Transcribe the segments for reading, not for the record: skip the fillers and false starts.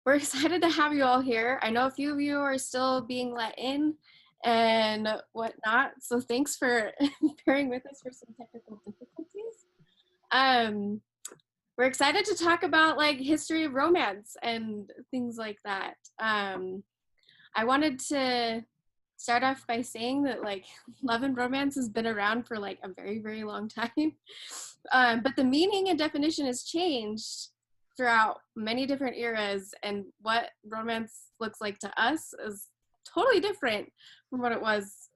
we're excited to have you all here. I know a few of you are still being let in and whatnot, so thanks for bearing with us for some technical difficulties. We're excited to talk about like history of romance and things like that. I wanted to start off by saying that like love and romance has been around for like a very, very long time. But the meaning and definition has changed throughout many different eras, and what romance looks like to us is totally different from what it was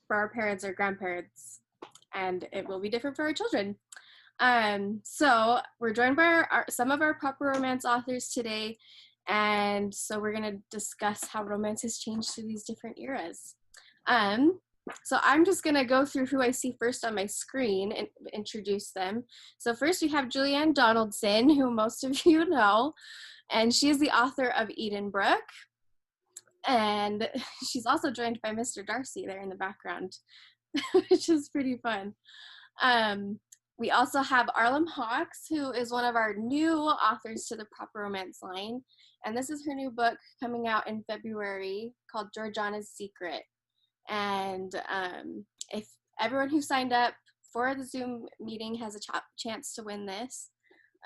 for our parents or grandparents, and it will be different for our children. So we're joined by some of our proper romance authors today, and so we're going to discuss how romance has changed through these different eras. So I'm just going to go through who I see first on my screen and introduce them. So first we have Julianne Donaldson, who most of you know, and she is the author of Edenbrook. And she's also joined by Mr. Darcy there in the background, which is pretty fun. We also have Arlem Hawks, who is one of our new authors to the Proper Romance line. And this is her new book coming out in February called Georgiana's Secret. And if everyone who signed up for the Zoom meeting has a chance to win this.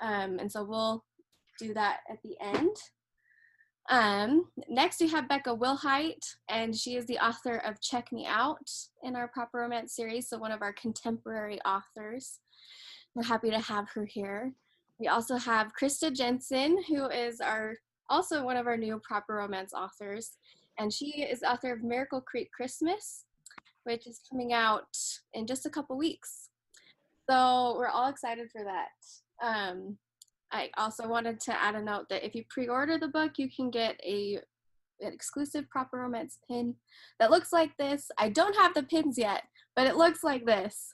And so we'll do that at the end. Next we have Becca Wilhite, and she is the author of Check Me Out in our Proper Romance series, so one of our contemporary authors. We're happy to have her here. We also have Krista Jensen, who is also one of our new Proper Romance authors, and she is the author of Miracle Creek Christmas, which is coming out in just a couple weeks. So we're all excited for that. I also wanted to add a note that if you pre-order the book, you can get an exclusive Proper Romance pin that looks like this. I don't have the pins yet, but it looks like this.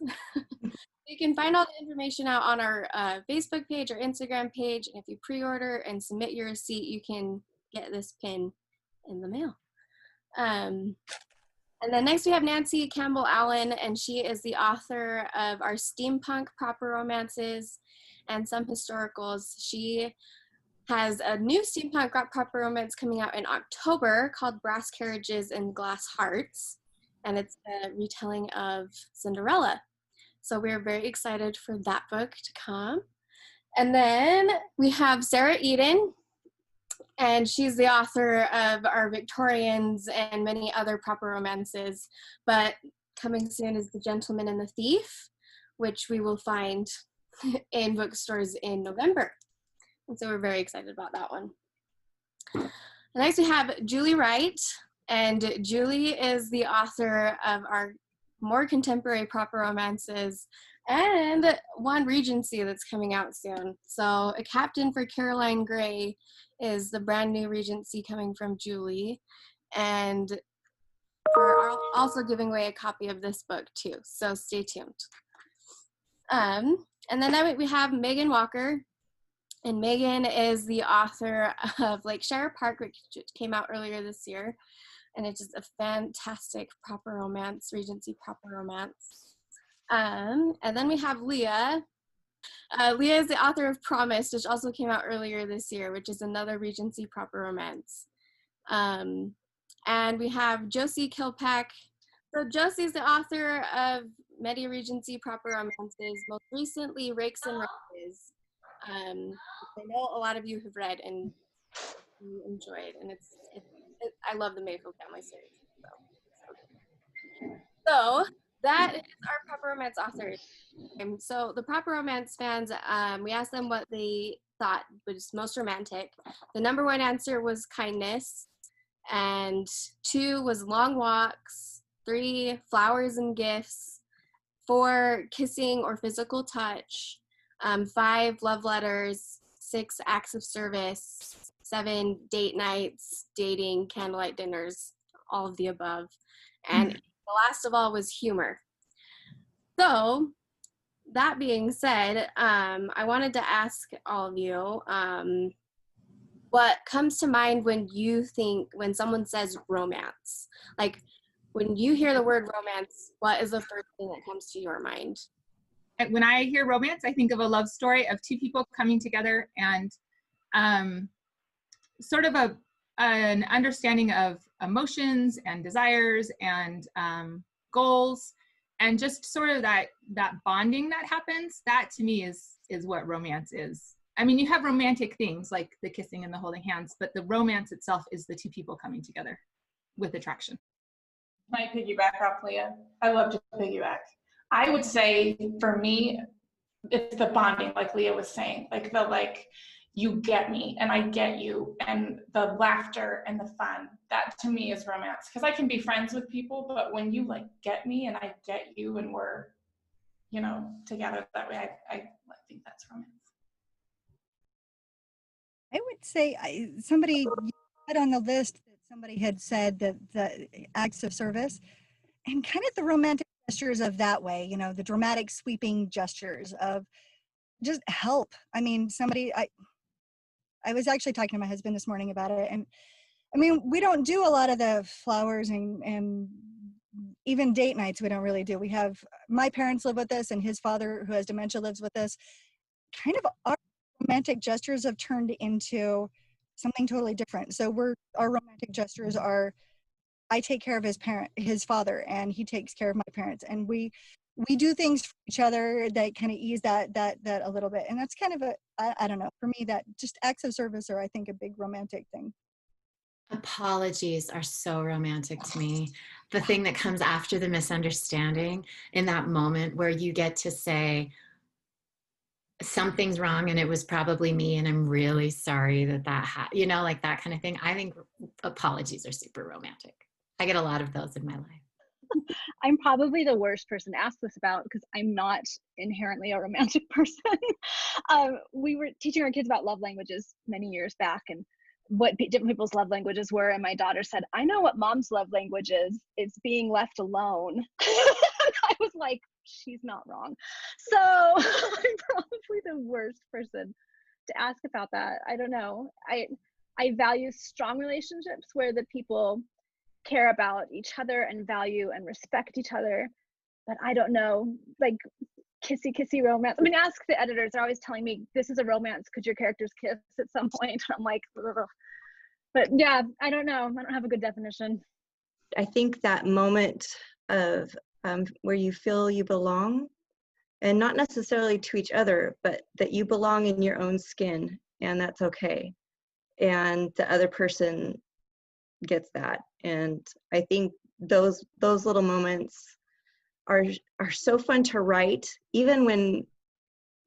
You can find all the information out on our Facebook page or Instagram page, and if you pre-order and submit your receipt, you can get this pin in the mail. And then next we have Nancy Campbell Allen, and she is the author of our steampunk proper romances and some historicals. She has a new steampunk proper romance coming out in October called Brass Carriages and Glass Hearts, and it's a retelling of Cinderella. So we're very excited for that book to come. And then we have Sarah Eden, and she's the author of our Victorians and many other proper romances, but coming soon is The Gentleman and the Thief, which we will find in bookstores in November. And so we're very excited about that one. Next we have Julie Wright, and Julie is the author of our more contemporary proper romances and one Regency that's coming out soon. So A Captain for Caroline Gray is the brand new Regency coming from Julie, and we're also giving away a copy of this book too, so stay tuned. And then we have Megan Walker, and Megan is the author of Lakeshire Park, which came out earlier this year, and it's just a fantastic proper romance, Regency proper romance. And then we have Leah. Leah is the author of Promised, which also came out earlier this year, which is another Regency proper romance. And we have Josie Kilpack. So Josie's the author of many Regency proper romances, most recently Rakes and Races. I know a lot of you have read and you enjoyed, and I love the Mayfield Family series. So that is our proper romance authors. So the proper romance fans, we asked them what they thought was most romantic. The number one answer was kindness, and 2 was long walks, 3 flowers and gifts, 4 kissing or physical touch, 5 love letters, 6 acts of service, 7 date nights, dating, candlelight dinners, all of the above. And the last of all was humor. So that being said, I wanted to ask all of you, what comes to mind when someone says romance? Like when you hear the word romance, what is the first thing that comes to your mind? When I hear romance, I think of a love story of 2 people coming together and sort of an understanding of emotions and desires and goals, and just sort of that bonding that happens. That to me is what romance is. I mean, you have romantic things like the kissing and the holding hands, but the romance itself is the two people coming together with attraction. Might piggyback off Leah. I love to piggyback. I would say for me, it's the bonding, like Leah was saying, like you get me and I get you, and the laughter and the fun. That to me is romance. Because I can be friends with people, but when you like get me and I get you and we're, together that way, I think that's romance. I would say somebody had on the list that somebody had said that the acts of service and kind of the romantic gestures of that way, the dramatic sweeping gestures of just help. I mean, I was actually talking to my husband this morning about it. And I mean, we don't do a lot of the flowers and even date nights. We don't really do. We have, my parents live with us and his father who has dementia lives with us. Kind of our romantic gestures have turned into something totally different. So our romantic gestures are, I take care of his father, and he takes care of my parents. And we do things for each other that kind of ease that a little bit. And that's kind of I don't know, for me, that just acts of service are, I think, a big romantic thing. Apologies are so romantic to me. The thing that comes after the misunderstanding, in that moment where you get to say, something's wrong and it was probably me and I'm really sorry that like that kind of thing. I think apologies are super romantic. I get a lot of those in my life. I'm probably the worst person to ask this about because I'm not inherently a romantic person. We were teaching our kids about love languages many years back and what different people's love languages were. And my daughter said, I know what mom's love language is. It's being left alone. I was like, she's not wrong. So I'm probably the worst person to ask about that. I don't know. I value strong relationships where the people care about each other and value and respect each other. But I don't know, like kissy romance. I mean, ask the editors. They're always telling me this is a romance. Could your characters kiss at some point? I'm like, ugh. But yeah, I don't know. I don't have a good definition. I think that moment of where you feel you belong, and not necessarily to each other, but that you belong in your own skin, and that's okay. And the other person gets that. And I think those little moments are so fun to write, even when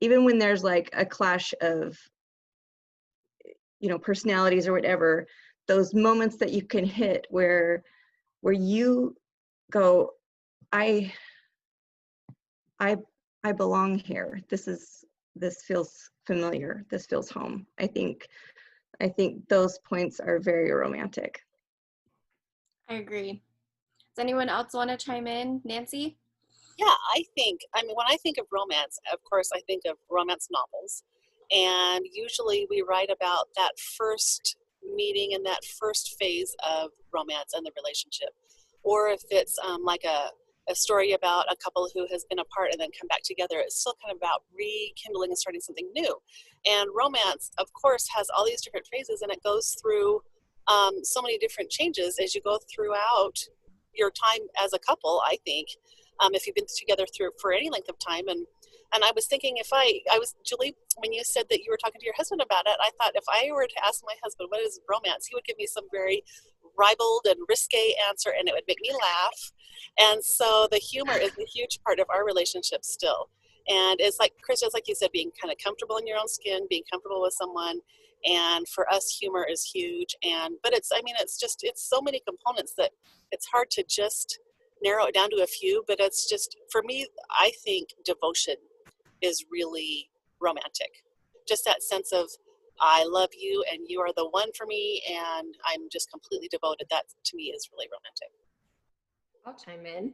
there's like a clash of personalities or whatever. Those moments that you can hit where you go, I belong here. This feels familiar. This feels home. I think those points are very romantic. I agree. Does anyone else want to chime in? Nancy? Yeah, when I think of romance, of course, I think of romance novels. And usually we write about that first meeting and that first phase of romance and the relationship. Or if it's like a story about a couple who has been apart and then come back together, it's still kind of about rekindling and starting something new. And romance, of course, has all these different phases, and it goes through so many different changes as you go throughout your time as a couple, I think, if you've been together for any length of time. And I was thinking, Julie, when you said that you were talking to your husband about it, I thought if I were to ask my husband what is romance, he would give me some very ribald and risque answer, and it would make me laugh. And so the humor is a huge part of our relationship still. And it's like, Krista, it's like you said, being kind of comfortable in your own skin, being comfortable with someone. And for us, humor is huge. But it's so many components that it's hard to just narrow it down to a few. But it's just, for me, I think devotion is really romantic. Just that sense of, I love you and you are the one for me and I'm just completely devoted. That to me is really romantic. I'll chime in.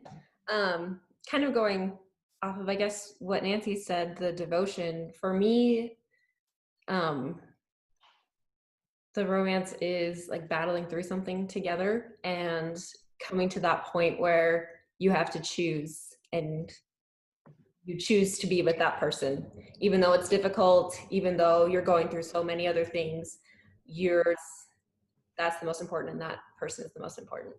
Kind of going off of, I guess, what Nancy said, the devotion. For me, the romance is like battling through something together and coming to that point where you have to choose, and you choose to be with that person, even though it's difficult, even though you're going through so many other things. You're that's the most important and that person is the most important.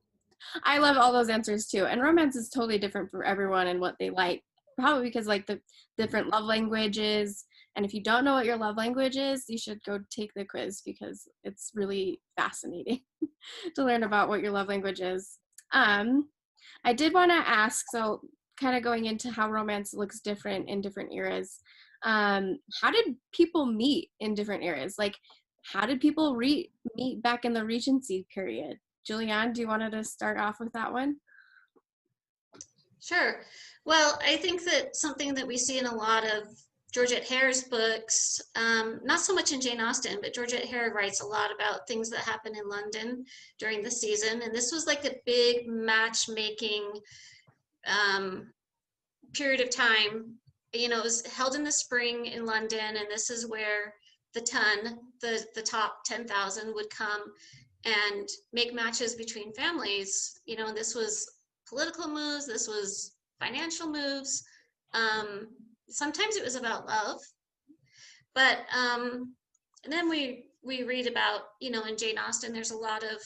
I love all those answers too. And romance is totally different for everyone and what they like. Probably because like the different love languages. And if you don't know what your love language is, you should go take the quiz because it's really fascinating to learn about what your love language is. I did want to ask, so kind of going into how romance looks different in different eras. How did people meet in different eras? Like, how did people meet back in the Regency period? Julianne, do you want to start off with that one? Sure. Well, I think that something that we see in a lot of Georgette Here's books, not so much in Jane Austen, but Georgette Here writes a lot about things that happen in London during the season. And this was like a big matchmaking period of time. You know, it was held in the spring in London, and this is where the top 10,000 would come and make matches between families. You know, and this was political moves, this was financial moves. Sometimes it was about love, but and then we read about, you know, in Jane Austen, there's a lot of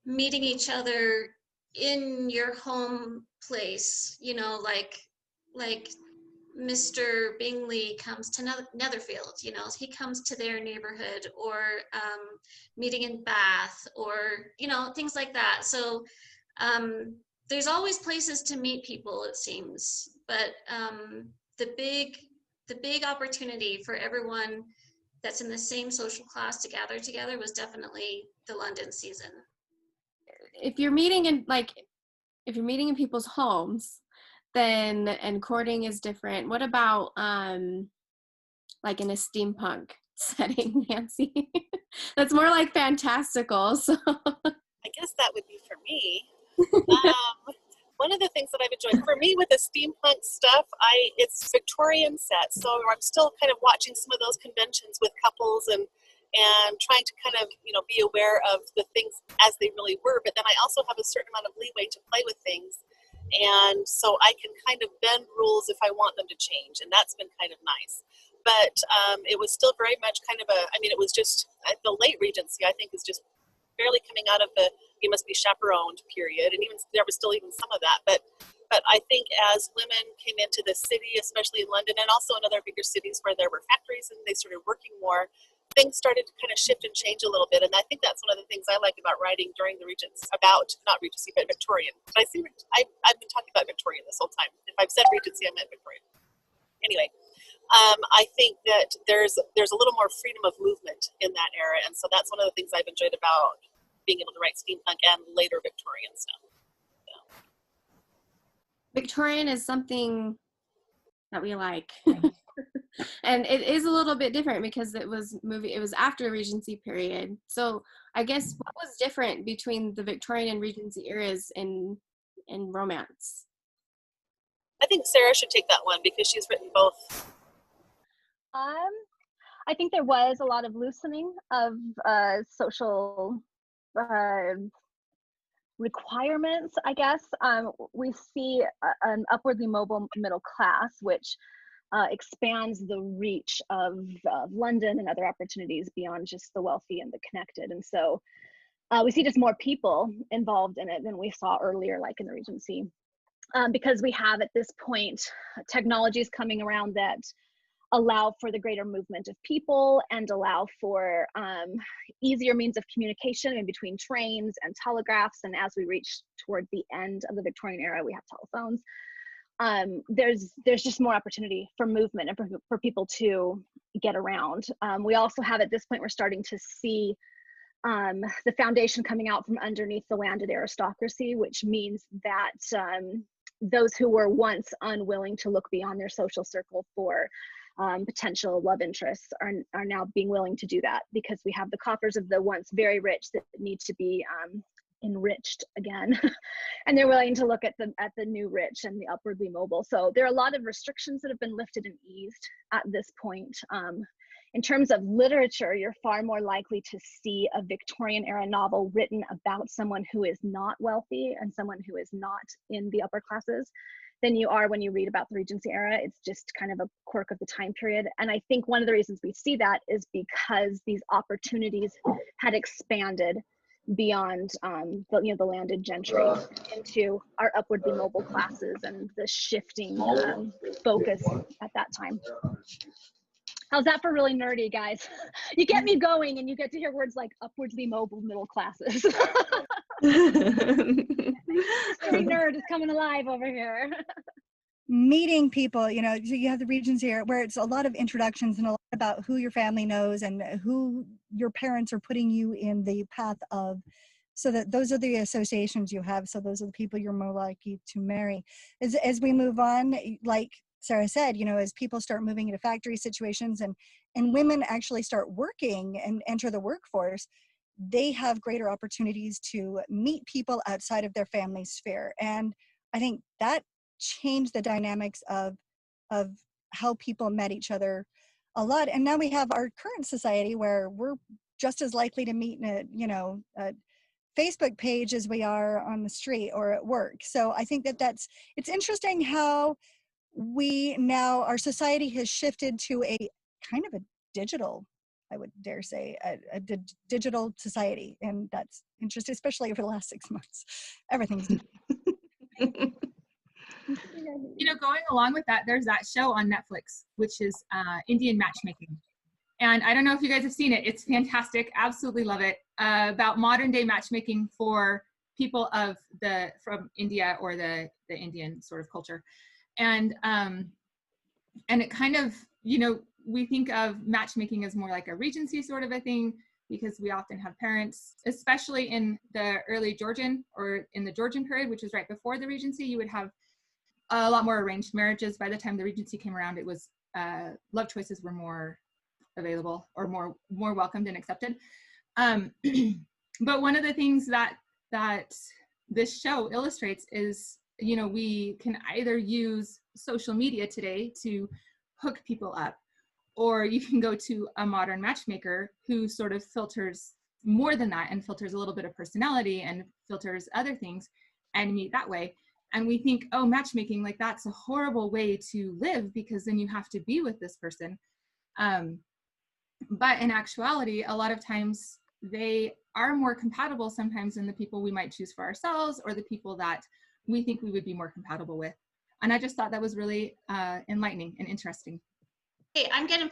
meeting each other in your home place, you know, like Mr. Bingley comes to Netherfield, you know, he comes to their neighborhood, or meeting in Bath, or, you know, things like that. So there's always places to meet people, it seems, but the big opportunity for everyone that's in the same social class to gather together was definitely the London season. If you're meeting in people's homes, then, and courting is different. What about like in a steampunk setting, Nancy? That's more like fantastical. So I guess that would be for me. One of the things that I've enjoyed for me with the steampunk stuff, it's Victorian sets, so I'm still kind of watching some of those conventions with couples and trying to kind of, you know, be aware of the things as they really were. But then I also have a certain amount of leeway to play with things, and so I can kind of bend rules if I want them to change, and that's been kind of nice. But it was still very much kind of it was just the late Regency, I think, is just barely coming out of the you must be chaperoned period, and even there was still even some of that, but I think as women came into the city, especially in London and also in other bigger cities where there were factories and they started working more, things started to kind of shift and change a little bit. And I think that's one of the things I like about writing during the Regency, about not Regency but Victorian. But I've been talking about Victorian this whole time. If I've said Regency, I meant Victorian. Anyway, I think that there's a little more freedom of movement in that era, and so that's one of the things I've enjoyed about being able to write steampunk and later Victorian stuff. So. Victorian is something that we like. And it is a little bit different because it was after the Regency period. So I guess what was different between the Victorian and Regency eras in romance? I think Sarah should take that one because she's written both. I think there was a lot of loosening of social requirements, I guess. We see an upwardly mobile middle class, which expands the reach of London and other opportunities beyond just the wealthy and the connected. And so we see just more people involved in it than we saw earlier, like in the Regency, because we have at this point technologies coming around that allow for the greater movement of people and allow for easier means of communication in between trains and telegraphs. And as we reach toward the end of the Victorian era, we have telephones. There's just more opportunity for movement and for people to get around. We also have at this point, we're starting to see the foundation coming out from underneath the landed aristocracy, which means that those who were once unwilling to look beyond their social circle for potential love interests are now being willing to do that, because we have the coffers of the once very rich that need to be enriched again, and they're willing to look at the new rich and the upwardly mobile. So there are a lot of restrictions that have been lifted and eased at this point. In terms of literature, you're far more likely to see a Victorian era novel written about someone who is not wealthy and someone who is not in the upper classes than you are when you read about the Regency era. It's just kind of a quirk of the time period. And I think one of the reasons we see that is because these opportunities had expanded beyond the landed gentry into our upwardly mobile classes and the shifting focus at that time. How's that for really nerdy, guys? You get me going and you get to hear words like upwardly mobile middle classes. History nerd is coming alive over here. Meeting people, you know, so you have the Regency here where it's a lot of introductions and a lot about who your family knows and who your parents are putting you in the path of, so that those are the associations you have. So those are the people you're more likely to marry. As we move on, like Sarah said, you know, as people start moving into factory situations and women actually start working and enter the workforce, they have greater opportunities to meet people outside of their family sphere. And I think that changed the dynamics of how people met each other a lot. And now we have our current society where we're just as likely to meet in a Facebook page as we are on the street or at work. So I think it's interesting how our society has shifted to a kind of a digital, I would dare say, a digital society. And that's interesting, especially over the last 6 months. Everything's You know, going along with that, there's that show on Netflix, which is Indian matchmaking. And I don't know if you guys have seen it. It's fantastic. Absolutely love it. About modern day matchmaking for people from India or the Indian sort of culture. And it kind of, you know, we think of matchmaking as more like a Regency sort of a thing, because we often have parents, especially in the early Georgian or in the Georgian period, which is right before the Regency, you would have a lot more arranged marriages. By the time the Regency came around, it was love choices were more available or more welcomed and accepted. But one of the things that this show illustrates is, you know, we can either use social media today to hook people up, or you can go to a modern matchmaker who sort of filters more than that and filters a little bit of personality and filters other things and meet that way. And we think, oh, matchmaking, like that's a horrible way to live because then you have to be with this person. But in actuality, a lot of times they are more compatible sometimes than the people we might choose for ourselves or the people that we think we would be more compatible with. And I just thought that was really enlightening and interesting. Hey, I'm gonna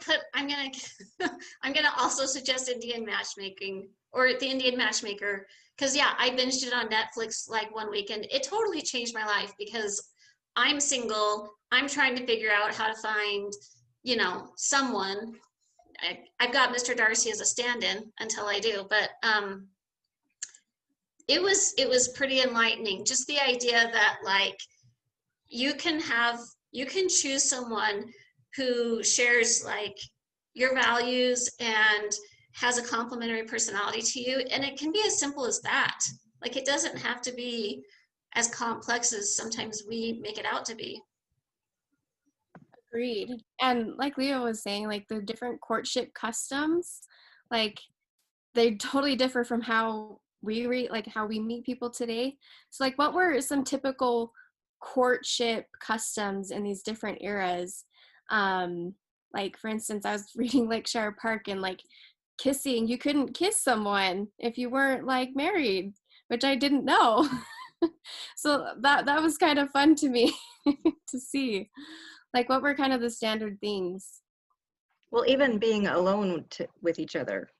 also suggest Indian matchmaking or the Indian matchmaker, because yeah, I binged it on Netflix like one weekend. It totally changed my life because I'm single. I'm trying to figure out how to find, you know, someone. I've got Mr. Darcy as a stand-in until I do, but it was pretty enlightening. Just the idea that like you can choose someone who shares like your values and has a complementary personality to you, and it can be as simple as that. Like it doesn't have to be as complex as sometimes we make it out to be. Agreed. And like Leah was saying, like the different courtship customs, like they totally differ from how we meet people today. So like what were some typical courtship customs in these different eras? Like for instance, I was reading like Shire Park and like kissing, you couldn't kiss someone if you weren't like married, which I didn't know. So that was kind of fun to me to see. Like what were kind of the standard things? Well, even being alone with each other,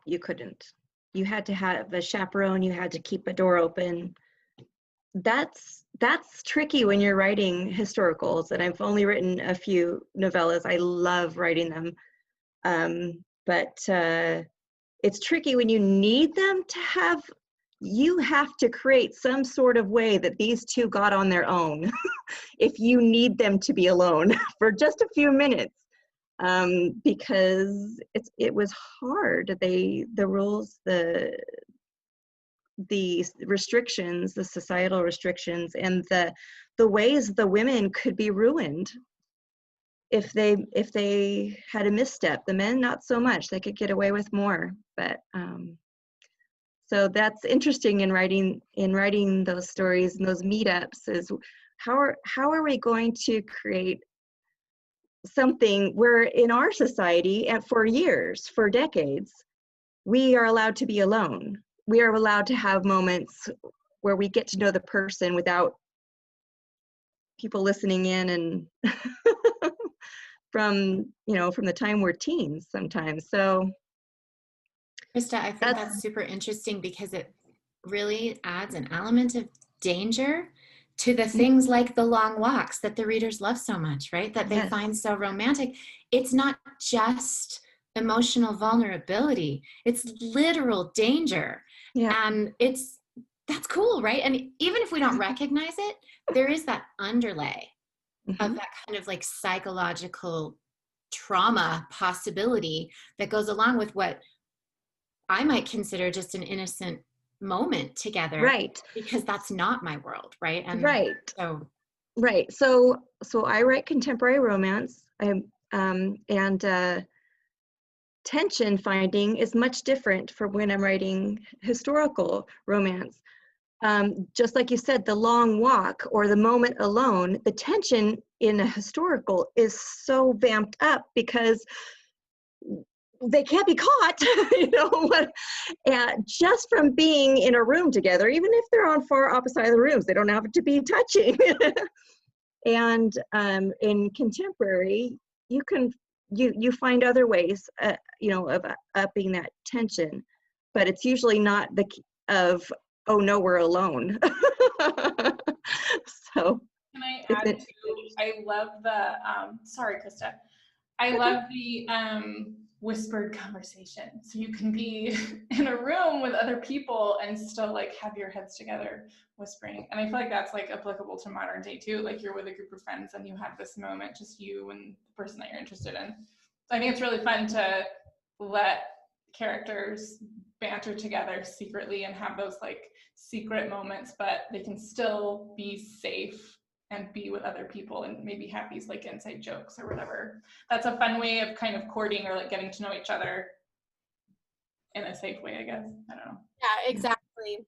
you couldn't. You had to have a chaperone, you had to keep a door open. That's tricky when you're writing historicals, and I've only written a few novellas. I love writing them. But it's tricky when you need them to have, you have to create some sort of way that these two got on their own if you need them to be alone for just a few minutes, because it was hard. The rules, the restrictions, the societal restrictions, and the ways the women could be ruined if they had a misstep. The men, not so much. They could get away with more. But so that's interesting in writing those stories and those meetups, is how are we going to create something where in our society, and for years, for decades, we are allowed to be alone. We are allowed to have moments where we get to know the person without people listening in, and from the time we're teens sometimes. So Krista, I think that's super interesting because it really adds an element of danger to the things like the long walks that the readers love so much, right? That they find so romantic. It's not just emotional vulnerability, it's literal danger. And that's cool, right? And even if we don't recognize it, there is that underlay of that kind of like psychological trauma possibility that goes along with what I might consider just an innocent moment together, right? Because that's not my world, right? And so I write contemporary romance. Tension finding is much different from when I'm writing historical romance. Just like you said, the long walk or the moment alone, the tension in a historical is so vamped up because they can't be caught, and just from being in a room together, even if they're on far opposite of the rooms, they don't have to be touching. And in contemporary, you find other ways, of upping that tension, but it's usually not oh no, we're alone. So can I add I love the sorry, Krista. I love the whispered conversation. So you can be in a room with other people and still like have your heads together whispering. And I feel like that's like applicable to modern day too. Like you're with a group of friends and you have this moment, just you and the person that you're interested in. So I think it's really fun to let characters banter together secretly and have those like secret moments, but they can still be safe and be with other people and maybe have these like inside jokes or whatever. That's a fun way of kind of courting or like getting to know each other in a safe way, I guess. I don't know. Yeah, exactly.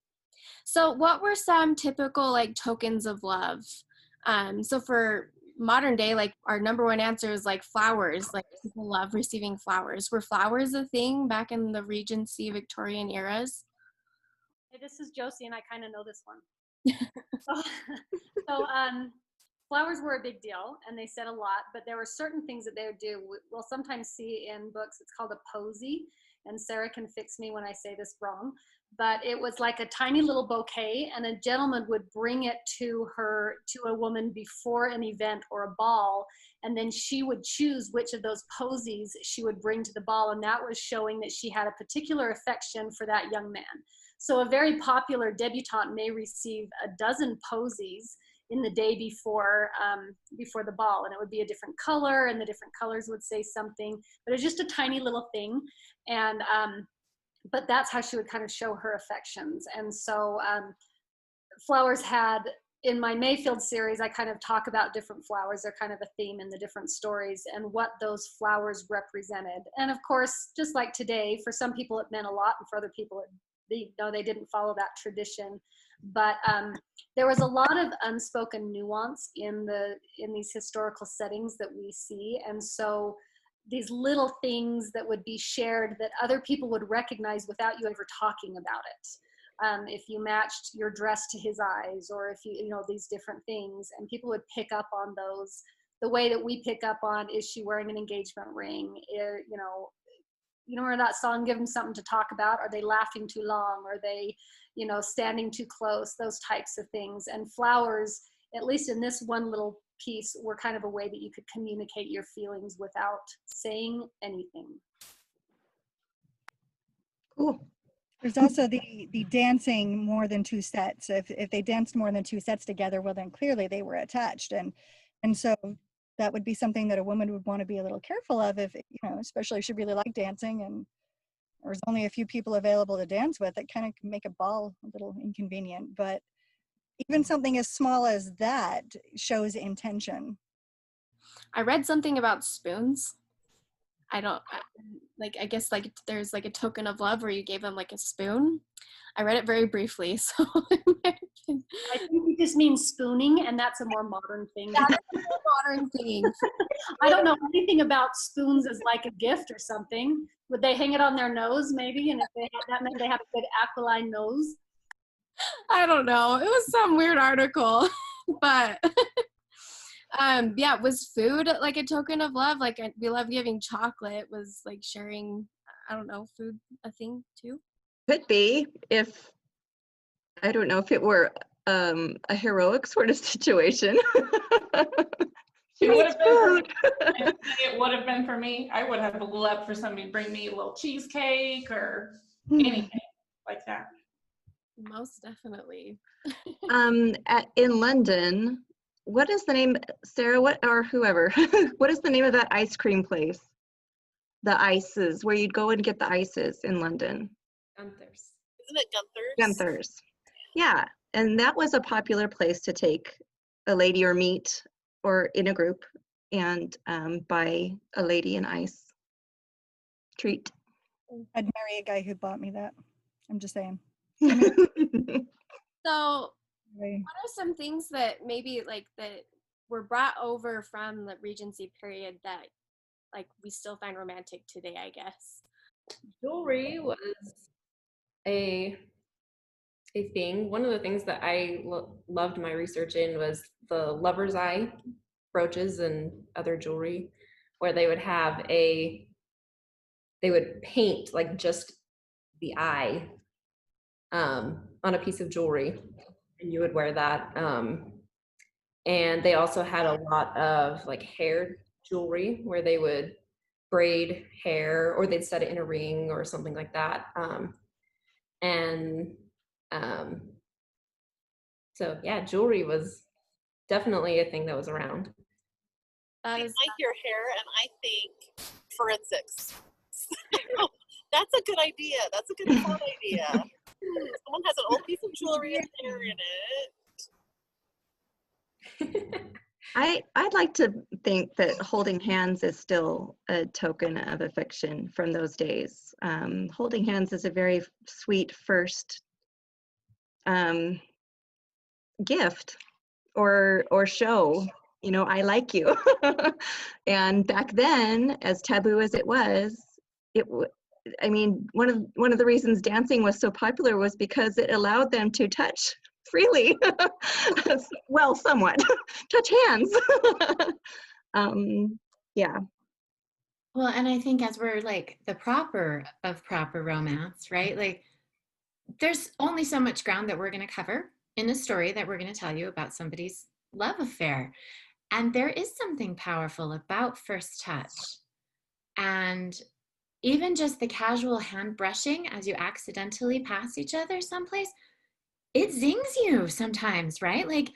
So what were some typical like tokens of love? So for modern day, like our number one answer is like flowers. Like people love receiving flowers. Were flowers a thing back in the Regency Victorian eras? Hey, this is Josie and I kind of know this one. So flowers were a big deal and they said a lot, but there were certain things that they would do. We'll sometimes see in books, it's called a posy, and Sarah can fix me when I say this wrong, but it was like a tiny little bouquet and a gentleman would bring it to a woman before an event or a ball, and then she would choose which of those posies she would bring to the ball, and that was showing that she had a particular affection for that young man. So a very popular debutante may receive a dozen posies in the day before the ball, and it would be a different color, and the different colors would say something, but it's just a tiny little thing. And but that's how she would kind of show her affections. And so flowers had, in my Mayfield series, I kind of talk about different flowers. They're kind of a theme in the different stories and what those flowers represented. And of course, just like today, for some people it meant a lot, and for other people they didn't follow that tradition. But there was a lot of unspoken nuance in these historical settings that we see. And so these little things that would be shared that other people would recognize without you ever talking about it. If you matched your dress to his eyes, or if these different things, and people would pick up on those the way that we pick up on, is she wearing an engagement ring? Remember that song, Give Them Something to Talk About? Are they laughing too long? Are they, standing too close? Those types of things. And flowers, at least in this one little piece, were kind of a way that you could communicate your feelings without saying anything. Cool. There's also the dancing more than two sets. If they danced more than two sets together, well, then clearly they were attached. And so that would be something that a woman would want to be a little careful of, if, especially if she really liked dancing and there's only a few people available to dance with. It kind of can make a ball a little inconvenient, but even something as small as that shows intention. I read something about spoons. I guess like there's like a token of love where you gave them like a spoon. I read it very briefly, so I think it just means spooning, and that's a more modern thing. that's a more modern thing. I don't know anything about spoons as like a gift or something. Would they hang it on their nose maybe? And if they have that, meant they have a good aquiline nose. I don't know. It was some weird article, but yeah, was food like a token of love? Like we love giving chocolate. Was like sharing, I don't know, food a thing too? Could be, if, I don't know, if it were a heroic sort of situation. She needs food. It would have been for me. I would have loved for somebody to bring me a little cheesecake or anything like that. Most definitely. In London, what is the name, Sarah, or whoever, what is the name of that ice cream place? The ices, where you'd go and get the ices in London. Gunther's. Isn't it Gunther's? Gunther's. Yeah, and that was a popular place to take a lady or meet or in a group and buy a lady an ice treat. I'd marry a guy who bought me that. I'm just saying. So what are some things that maybe like that were brought over from the Regency period that like we still find romantic today, I guess? Jewelry was a thing. One of the things that I loved my research in was the lover's eye brooches and other jewelry, where they would have they would paint like just the eye on a piece of jewelry, and you would wear that. And they also had a lot of like hair jewelry where they would braid hair, or they'd set it in a ring or something like that. So yeah, jewelry was definitely a thing that was around. I hear hair and I think forensics. That's a good idea. That's a good thought idea. Someone has an old piece of jewelry and hair in it. I'd like to think that holding hands is still a token of affection from those days. Holding hands is a very sweet first gift or show, you know, I like you. And back then, as taboo as it was, I mean, one of the reasons dancing was so popular was because it allowed them to touch freely. Well, somewhat. Touch hands. Yeah. Well, and I think as we're like the proper romance, right? Like there's only so much ground that we're going to cover in a story that we're going to tell you about somebody's love affair. And there is something powerful about first touch. And even just the casual hand brushing as you accidentally pass each other someplace, it zings you sometimes, right? Like,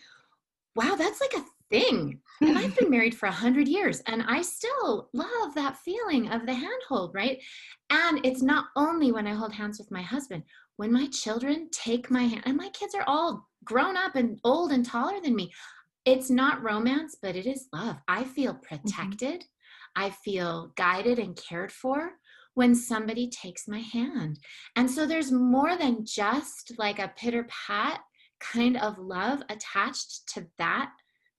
wow, that's like a thing. And I've been married for 100 years and I still love that feeling of the handhold, right? And it's not only when I hold hands with my husband, when my children take my hand, and my kids are all grown up and old and taller than me. It's not romance, but it is love. I feel protected. I feel guided and cared for when somebody takes my hand. And so there's more than just like a pitter pat kind of love attached to that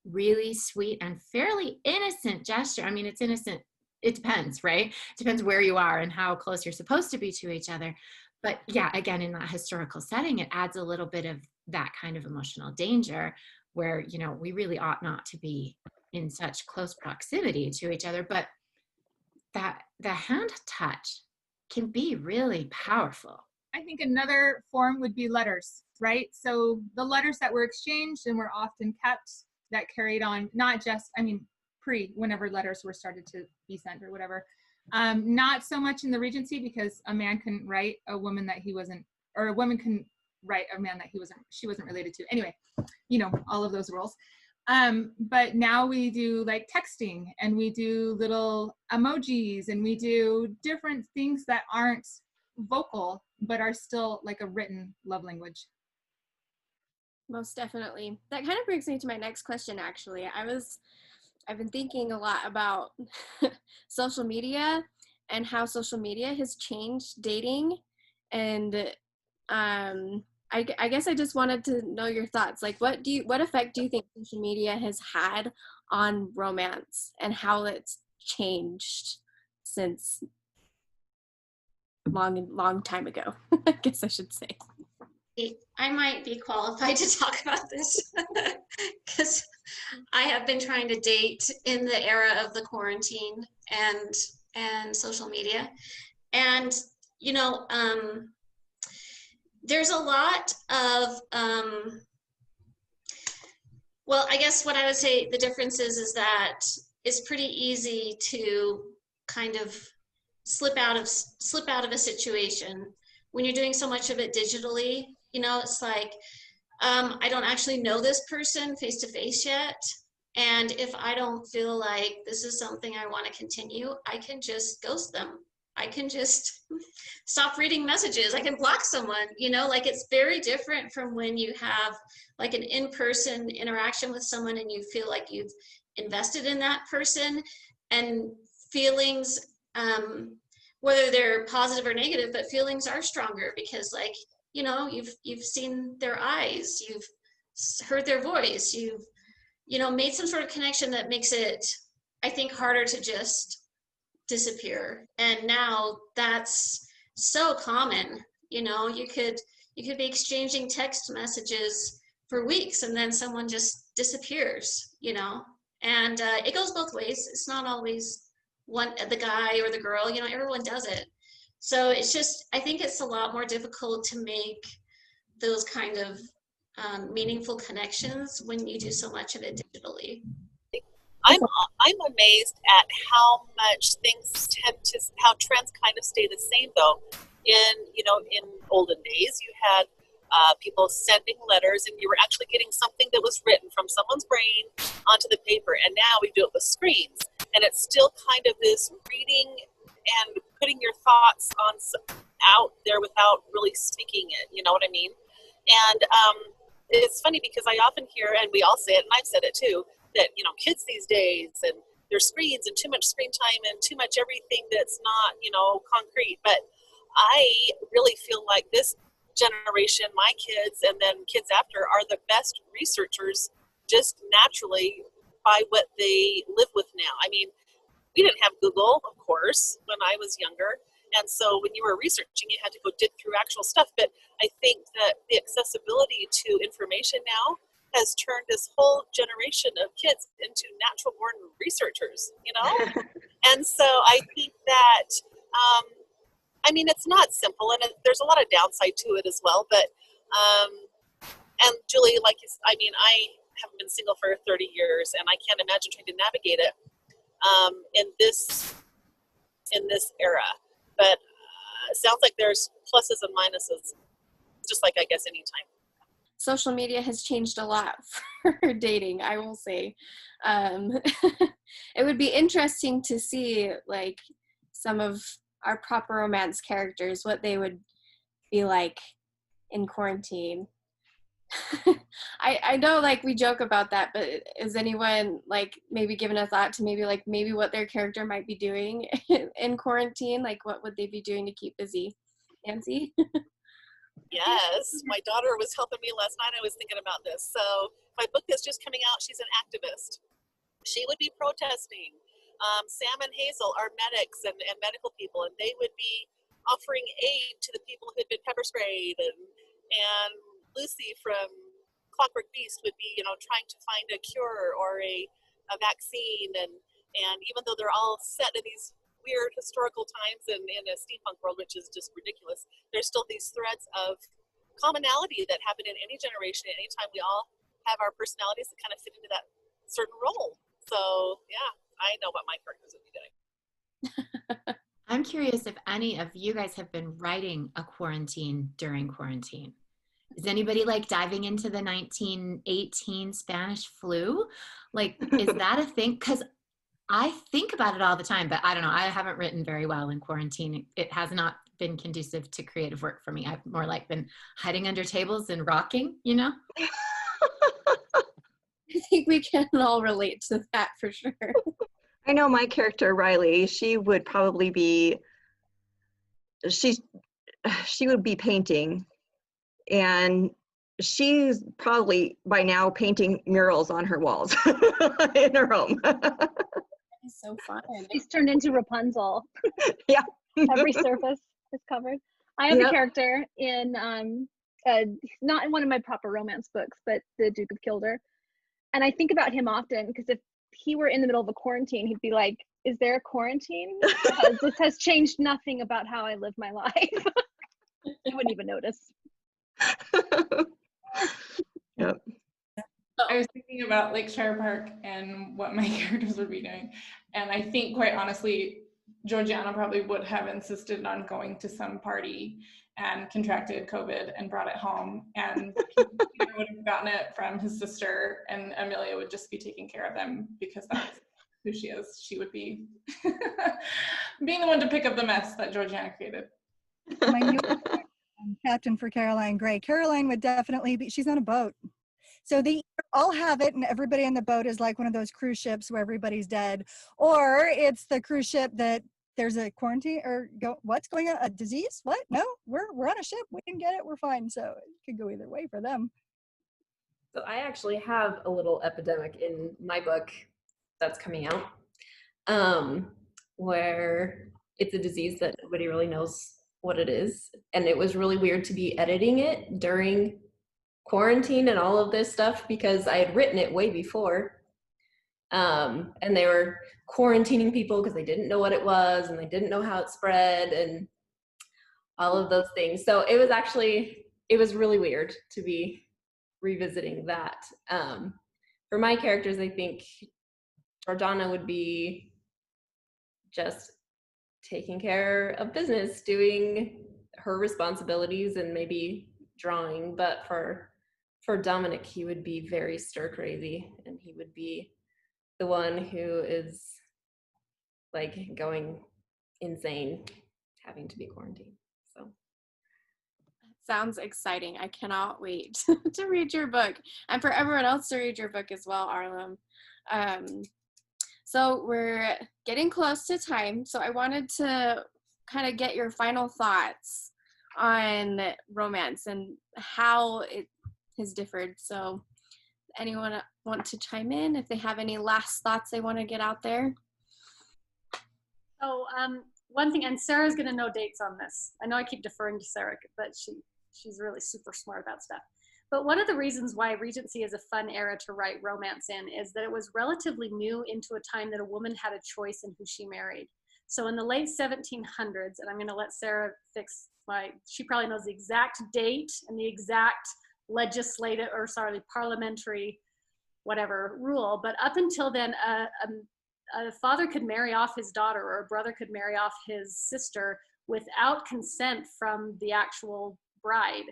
really sweet and fairly innocent gesture. I mean, it's innocent. It depends, right? It depends where you are and how close you're supposed to be to each other. But yeah, again, in that historical setting, it adds a little bit of that kind of emotional danger where, you know, we really ought not to be in such close proximity to each other. But that the hand touch can be really powerful. I think another form would be letters, right? So the letters that were exchanged and were often kept, that carried on, not just, I mean, whenever letters were started to be sent or whatever. Not so much in the Regency, because a man couldn't write a woman that he wasn't, or a woman couldn't write a man that she wasn't related to. Anyway, you know, all of those rules. But now we do like texting, and we do little emojis, and we do different things that aren't vocal, but are still like a written love language. Most definitely. That kind of brings me to my next question, actually. I've been thinking a lot about social media and how social media has changed dating. And I guess I just wanted to know your thoughts. Like, what effect do you think social media has had on romance and how it's changed since long time ago? I guess I should say. I might be qualified to talk about this because I have been trying to date in the era of the quarantine and social media. And, you know, there's a lot of, well, I guess what I would say the difference is that it's pretty easy to kind of slip out of a situation when you're doing so much of it digitally. You know, it's like, I don't actually know this person face to face yet. And if I don't feel like this is something I want to continue, I can just ghost them. I can just stop reading messages. I can block someone, you know, like it's very different from when you have like an in-person interaction with someone and you feel like you've invested in that person, and feelings, whether they're positive or negative, but feelings are stronger because, like, you know, you've seen their eyes, you've heard their voice, you've, you know, made some sort of connection that makes it, I think, harder to just disappear. And now that's so common. You know, you could be exchanging text messages for weeks and then someone just disappears, you know. And it goes both ways. It's not always the guy or the girl, you know, everyone does it. So it's just, I think it's a lot more difficult to make those kind of meaningful connections when you do so much of it digitally. I'm amazed at how much how trends kind of stay the same though. In olden days, you had people sending letters, and you were actually getting something that was written from someone's brain onto the paper. And now we do it with screens, and it's still kind of this reading and putting your thoughts out there without really speaking it. You know what I mean? And it's funny because I often hear, and we all say it, and I've said it too, that, you know, kids these days and their screens and too much screen time and too much everything that's not, you know, concrete. But I really feel like this generation, my kids and then kids after, are the best researchers just naturally by what they live with now. I mean, we didn't have Google, of course, when I was younger. And so when you were researching, you had to go dig through actual stuff. But I think that the accessibility to information now has turned this whole generation of kids into natural born researchers, you know? And so I think that, I mean, it's not simple, and there's a lot of downside to it as well. But, and Julie, like, I mean, I haven't been single for 30 years, and I can't imagine trying to navigate it in this era. But it sounds like there's pluses and minuses, just like, I guess, any time. Social media has changed a lot for dating, I will say. It would be interesting to see, like, some of our proper romance characters, what they would be like in quarantine. I know, like, we joke about that, but is anyone, like, maybe given a thought to maybe what their character might be doing in quarantine? Like, what would they be doing to keep busy? Nancy? Yes, my daughter was helping me last night. I was thinking about this. So my book is just coming out. She's an activist. She would be protesting. Sam and Hazel are medics and medical people, and they would be offering aid to the people who had been pepper sprayed. And Lucy from Clockwork Beast would be, you know, trying to find a cure or a vaccine. And even though they're all set in these weird historical times and in a steampunk world, which is just ridiculous, there's still these threads of commonality that happen in any generation. At any time, we all have our personalities that kind of fit into that certain role. So yeah, I know what my characters would be doing. I'm curious if any of you guys have been writing a quarantine during quarantine. Is anybody like diving into the 1918 Spanish flu? Like, is that a thing? Because I think about it all the time, but I don't know. I haven't written very well in quarantine. It has not been conducive to creative work for me. I've more like been hiding under tables and rocking, you know? I think we can all relate to that for sure. I know my character, Riley, she would probably be, she would be painting, and she's probably by now painting murals on her walls in her home. It's so fun. She's turned into Rapunzel. Yeah. Every surface is covered. I have a character in not in one of my proper romance books, but the Duke of Kildare. And I think about him often because if he were in the middle of a quarantine, he'd be like, is there a quarantine? Because this has changed nothing about how I live my life. You wouldn't even notice. Yep. I was thinking about Lakeshire Park and what my characters would be doing. And I think, quite honestly, Georgiana probably would have insisted on going to some party and contracted COVID and brought it home. And Peter would have gotten it from his sister, and Amelia would just be taking care of them because that's who she is. She would be being the one to pick up the mess that Georgiana created. My new captain for Caroline Gray. Caroline would definitely be, she's on a boat. So they all have it and everybody on the boat is like one of those cruise ships where everybody's dead. Or it's the cruise ship that there's a quarantine or what's going on? A disease? What? No, we're on a ship. We can get it. We're fine. So it could go either way for them. So I actually have a little epidemic in my book that's coming out, where it's a disease that nobody really knows what it is. And it was really weird to be editing it during quarantine and all of this stuff because I had written it way before. And they were quarantining people because they didn't know what it was and they didn't know how it spread and all of those things. So it was really weird to be revisiting that. For my characters, I think Georgiana would be just taking care of business, doing her responsibilities and maybe drawing. But for Dominic, he would be very stir crazy and he would be the one who is like going insane having to be quarantined. So sounds exciting. I cannot wait to read your book and for everyone else to read your book as well, Arlem. So we're getting close to time. So I wanted to kind of get your final thoughts on romance and how it has differed. So anyone want to chime in if they have any last thoughts they want to get out there? So one thing, and Sarah's going to know dates on this. I know I keep deferring to Sarah, but she's really super smart about stuff. But one of the reasons why Regency is a fun era to write romance in is that it was relatively new into a time that a woman had a choice in who she married. So in the late 1700s, and I'm going to let Sarah fix she probably knows the exact date and the exact parliamentary whatever rule, but up until then, a father could marry off his daughter or a brother could marry off his sister without consent from the actual bride.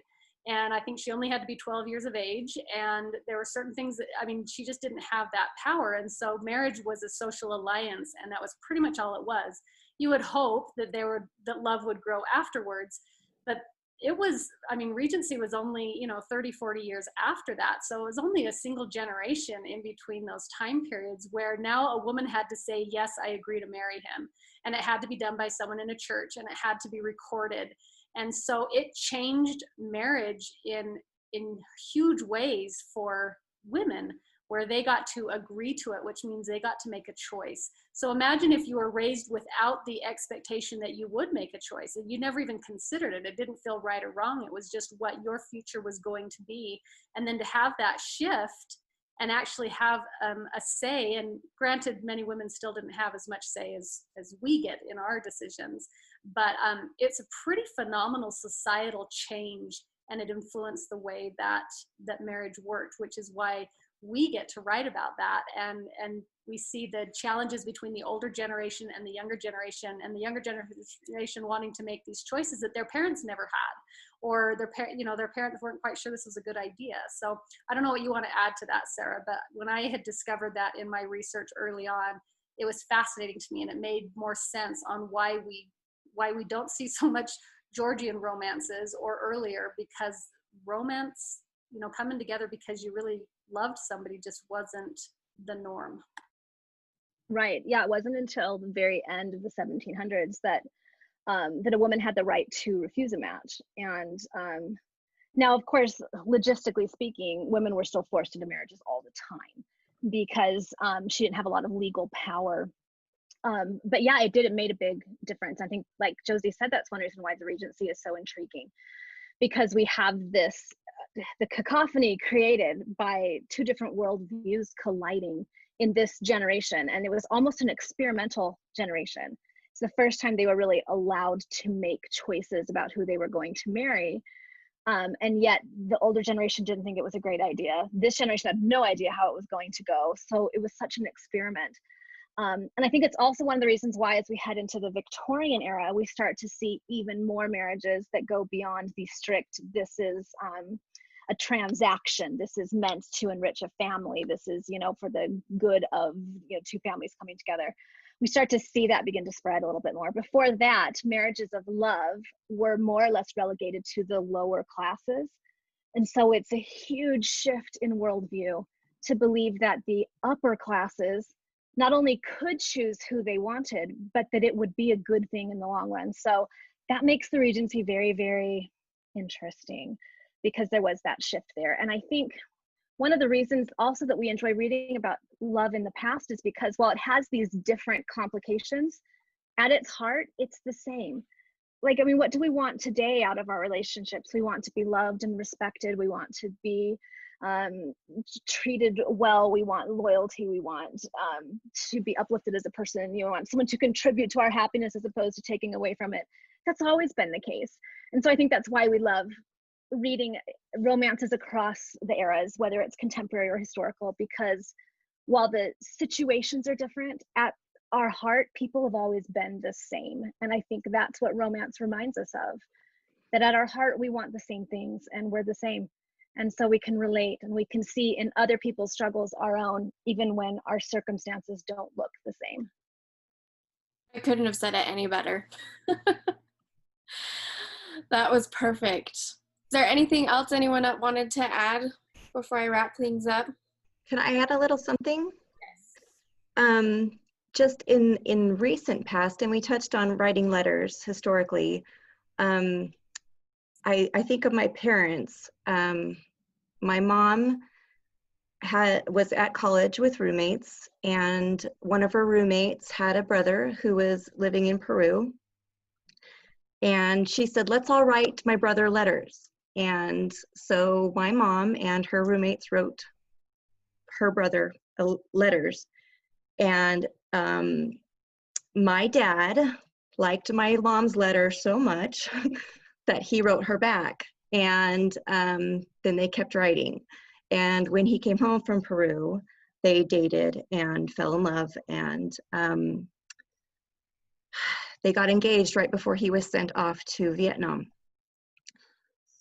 And I think she only had to be 12 years of age. And there were certain things that, she just didn't have that power. And so marriage was a social alliance, and that was pretty much all it was. You would hope that that love would grow afterwards, but it was, Regency was only, 30, 40 years after that. So it was only a single generation in between those time periods where now a woman had to say, yes, I agree to marry him. And it had to be done by someone in a church and it had to be recorded. And so it changed marriage in huge ways for women, where they got to agree to it, which means they got to make a choice. So imagine if you were raised without the expectation that you would make a choice and you never even considered it. It didn't feel right or wrong. It was just what your future was going to be. And then to have that shift and actually have a say, and granted, many women still didn't have as much say as we get in our decisions, but it's a pretty phenomenal societal change, and it influenced the way that marriage worked, which is why we get to write about that, and we see the challenges between the older generation and the younger generation, and the younger generation wanting to make these choices that their parents never had, or their parents weren't quite sure this was a good idea. So I don't know what you want to add to that, Sarah, but when I had discovered that in my research early on, it was fascinating to me, and it made more sense on why we don't see so much Georgian romances or earlier, because romance, coming together because you really loved somebody just wasn't the norm. Right. Yeah. It wasn't until the very end of the 1700s that that a woman had the right to refuse a match. And now, of course, logistically speaking, women were still forced into marriages all the time because she didn't have a lot of legal power. But yeah, it did. It made a big difference. I think, like Josie said, that's one reason why the Regency is so intriguing, because we have this, the cacophony created by two different worldviews colliding in this generation. And it was almost an experimental generation. It's the first time they were really allowed to make choices about who they were going to marry. And yet the older generation didn't think it was a great idea. This generation had no idea how it was going to go. So it was such an experiment. And I think it's also one of the reasons why, as we head into the Victorian era, we start to see even more marriages that go beyond the strict, this is a transaction, this is meant to enrich a family, this is, you know, for the good of, you know, two families coming together. We start to see that begin to spread a little bit more. Before that, marriages of love were more or less relegated to the lower classes. And so it's a huge shift in worldview to believe that the upper classes not only could choose who they wanted, but that it would be a good thing in the long run. So that makes the Regency very, very interesting, because there was that shift there. And I think one of the reasons also that we enjoy reading about love in the past is because while it has these different complications, at its heart, it's the same. Like, I mean, what do we want today out of our relationships? We want to be loved and respected. We want to be treated well. We want loyalty. We want to be uplifted as a person. You want someone to contribute to our happiness as opposed to taking away from it. That's always been the case. And so I think that's why we love reading romances across the eras, whether it's contemporary or historical, because while the situations are different, at our heart, people have always been the same. And I think that's what romance reminds us of, that at our heart, we want the same things and we're the same. And so we can relate and we can see in other people's struggles our own, even when our circumstances don't look the same. I couldn't have said it any better. That was perfect. Is there anything else anyone wanted to add before I wrap things up? Can I add a little something? Yes. Just in recent past, and we touched on writing letters historically, I think of my parents. My mom was at college with roommates, and one of her roommates had a brother who was living in Peru. And she said, let's all write my brother letters. And so my mom and her roommates wrote her brother letters. And my dad liked my mom's letter so much that he wrote her back. And then they kept writing. And when he came home from Peru, they dated and fell in love. And they got engaged right before he was sent off to Vietnam.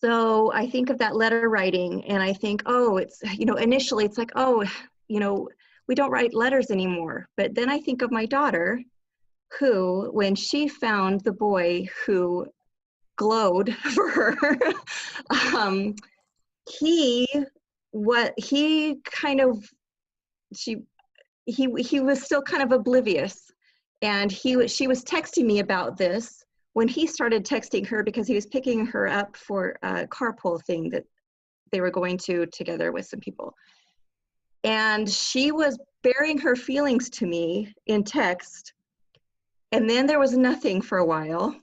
So I think of that letter writing, and I think, oh, it's, you know, initially it's like, oh, you know, we don't write letters anymore. But then I think of my daughter, who, when she found the boy who glowed for her, he was still kind of oblivious. And she was texting me about this when he started texting her, because he was picking her up for a carpool thing that they were going to together with some people. And she was bearing her feelings to me in text. And then there was nothing for a while.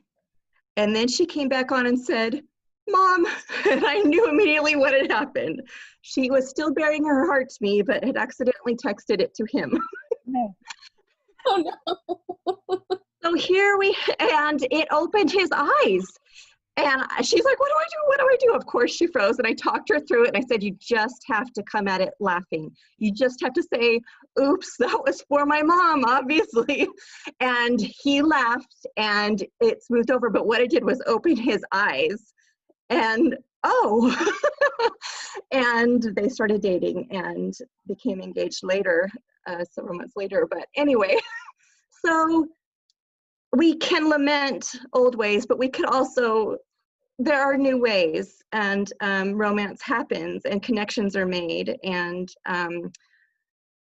And then she came back on and said, Mom, and I knew immediately what had happened. She was still bearing her heart to me, but had accidentally texted it to him. No. Oh no. So and it opened his eyes. And she's like, what do I do? What do I do? Of course she froze, and I talked her through it. And I said, you just have to come at it laughing. You just have to say, oops, that was for my mom, obviously. And he laughed and it smoothed over. But what it did was open his eyes. And oh, and they started dating and became engaged later, several months later. But anyway, so we can lament old ways, but we could also, there are new ways, and romance happens and connections are made. And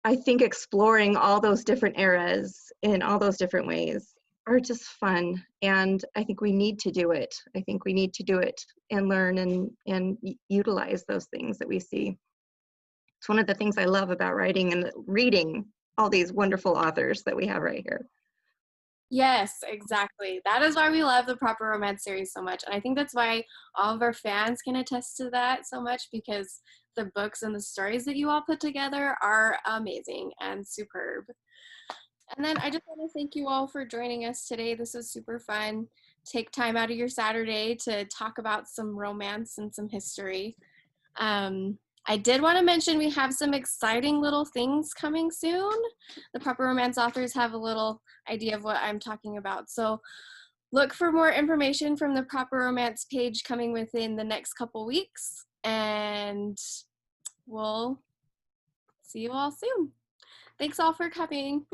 I think exploring all those different eras in all those different ways are just fun. And I think we need to do it. I think we need to do it and learn and utilize those things that we see. It's one of the things I love about writing and reading all these wonderful authors that we have right here. Yes, exactly. That is why we love the Proper Romance series so much. And I think that's why all of our fans can attest to that so much, because the books and the stories that you all put together are amazing and superb. And then I just want to thank you all for joining us today. This was super fun. Take time out of your Saturday to talk about some romance and some history. I did want to mention we have some exciting little things coming soon. The Proper Romance authors have a little idea of what I'm talking about. So look for more information from the Proper Romance page coming within the next couple weeks. And we'll see you all soon. Thanks all for coming.